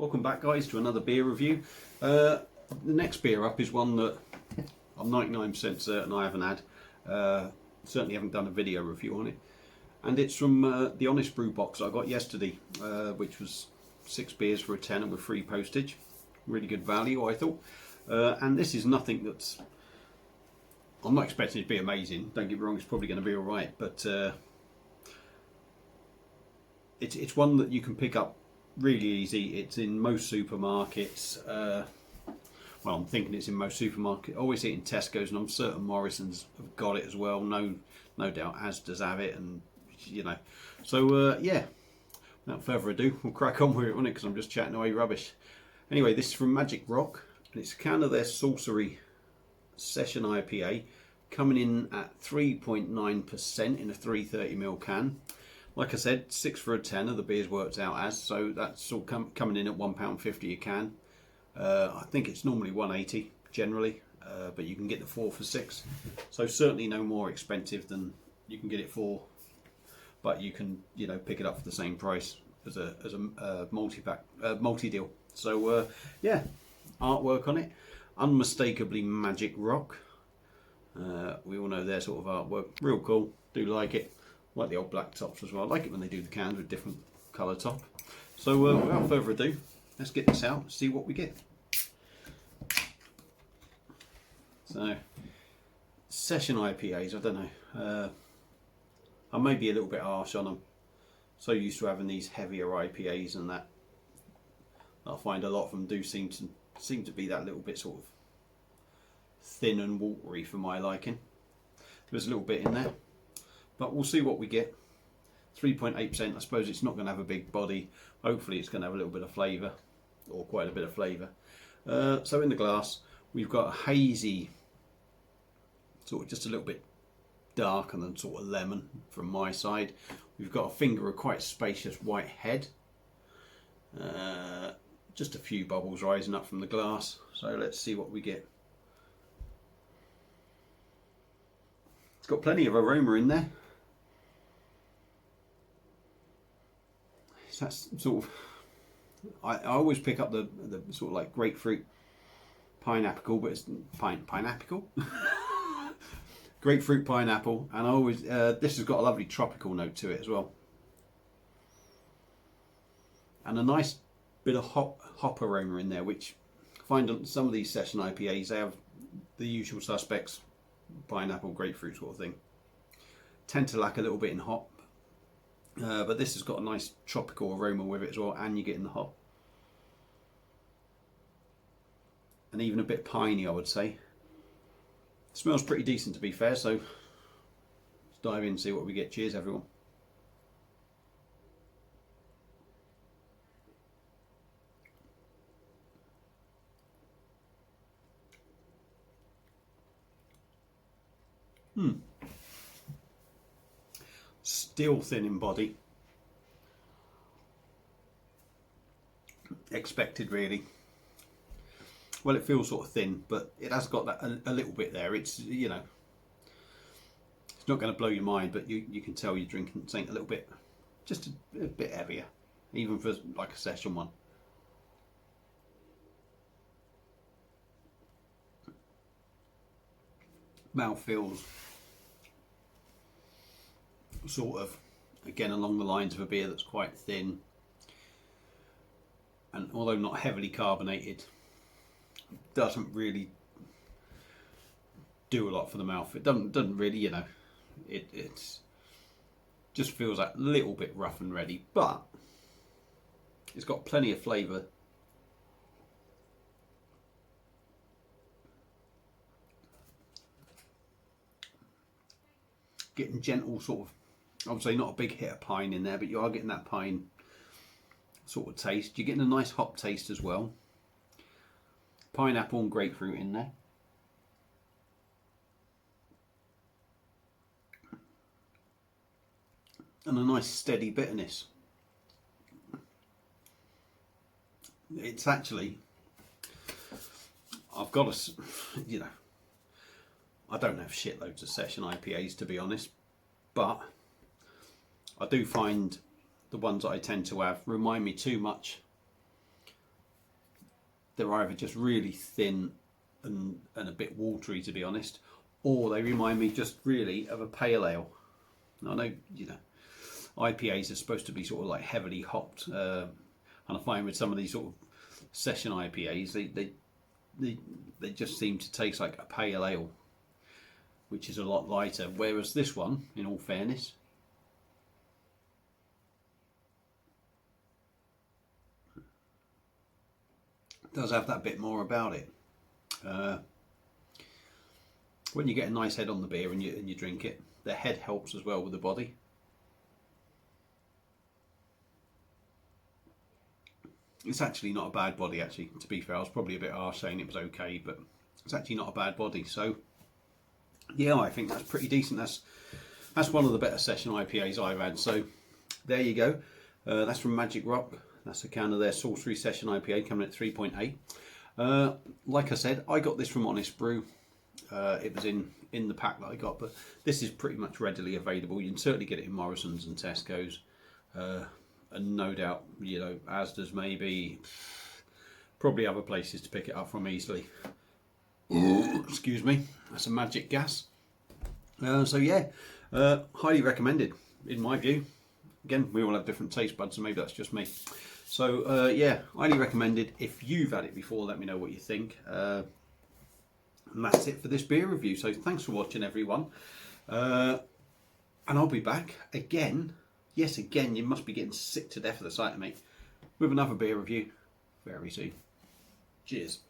Welcome back, guys, to another beer review. The next beer up is one that I'm 99% certain I haven't had. Certainly haven't done a video review on it. And it's from the Honest Brew box I got yesterday, which was 6 beers for a tenner with free postage. Really good value, I thought. And this is nothing that's... I'm not expecting it to be amazing. Don't get me wrong, it's probably going to be alright. But it's one that you can pick up really easy. It's in most supermarkets. Well, I'm thinking it's in most supermarkets. I always see it in Tesco's, and I'm certain Morrison's have got it as well. No doubt Asda's have it, and you know. So yeah, without further ado, we'll crack on with it, won't it? Because I'm just chatting away rubbish. Anyway, this is from Magic Rock, and it's a can of their Saucery Session IPA, coming in at 3.9% in a 330ml can. Like I said, 6 for a tenner, the beer's worked out as, so that's all coming in at £1.50 a can. I think it's normally £1.80 generally, but you can get the 4 for 6. So certainly no more expensive than you can get it for, but you can, you know, pick it up for the same price as a multi-pack, multi-deal. So yeah, artwork on it, unmistakably Magic Rock. We all know their sort of artwork, real cool, do like it. Like the old black tops as well. I like it when they do the cans with different colour top. So without further ado, let's get this out and see what we get. So, Session IPAs, I don't know. I may be a little bit harsh on them. So used to having these heavier IPAs and that. I find a lot of them do seem to be that little bit sort of thin and watery for my liking. There's a little bit in there. But we'll see what we get. 3.8%, I suppose it's not going to have a big body. Hopefully it's going to have a little bit of flavour, or quite a bit of flavour. So in the glass, we've got a hazy, sort of just a little bit darker than sort of lemon from my side. We've got a finger of quite spacious white head. Just a few bubbles rising up from the glass. So let's see what we get. It's got plenty of aroma in there. That's sort of, I always pick up the sort of like grapefruit, pineapple, but it's pineapple, grapefruit, pineapple, and I always this has got a lovely tropical note to it as well, and a nice bit of hop aroma in there, which I find some of these session IPAs, they have the usual suspects, pineapple, grapefruit sort of thing, tend to lack a little bit in hop. But this has got a nice tropical aroma with it as well, and you're getting the hop. And even a bit piney, I would say. It smells pretty decent, to be fair, so let's dive in and see what we get. Cheers, everyone. Still thin in body. Expected, really. Well, it feels sort of thin, but it has got that a little bit there. It's, you know, it's not going to blow your mind, but you can tell you're drinking something a little bit, just a bit heavier, even for like a session one. Mouth feels sort of, again, along the lines of a beer that's quite thin, and although not heavily carbonated, doesn't really do a lot for the mouth. It doesn't really, you know, it's just feels like a little bit rough and ready, but it's got plenty of flavour. Getting gentle sort of, obviously not a big hit of pine in there, but you are getting that pine sort of taste. You're getting a nice hop taste as well. Pineapple and grapefruit in there. And a nice steady bitterness. It's actually, I've got a, you know, I don't have shitloads of session IPAs, to be honest, but I do find the ones that I tend to have remind me too much they're either just really thin and a bit watery, to be honest, or they remind me just really of a pale ale. I know, you know, IPAs are supposed to be sort of like heavily hopped, and I find with some of these sort of session IPAs, they just seem to taste like a pale ale, which is a lot lighter. Whereas this one, in all fairness, does have that bit more about it. When you get a nice head on the beer and you drink it, the head helps as well with the body. It's actually not a bad body, actually, to be fair. I was probably a bit harsh saying it was okay, but it's actually not a bad body. So yeah, I think that's pretty decent. That's one of the better session IPAs I've had. So there you go. That's from Magic Rock. That's a can of their Saucery Session IPA coming at 3.8. Like I said, I got this from Honest Brew. It was in the pack that I got, but this is pretty much readily available. You can certainly get it in Morrison's and Tesco's, and no doubt, you know, Asda's maybe, probably other places to pick it up from easily. Excuse me, that's a magic gas. So yeah, highly recommended in my view. Again, we all have different taste buds, so maybe that's just me. So yeah, highly recommended. If you've had it before, let me know what you think. And that's it for this beer review. So thanks for watching, everyone. And I'll be back again. Yes, again, you must be getting sick to death of the sight of me. With another beer review very soon. Cheers.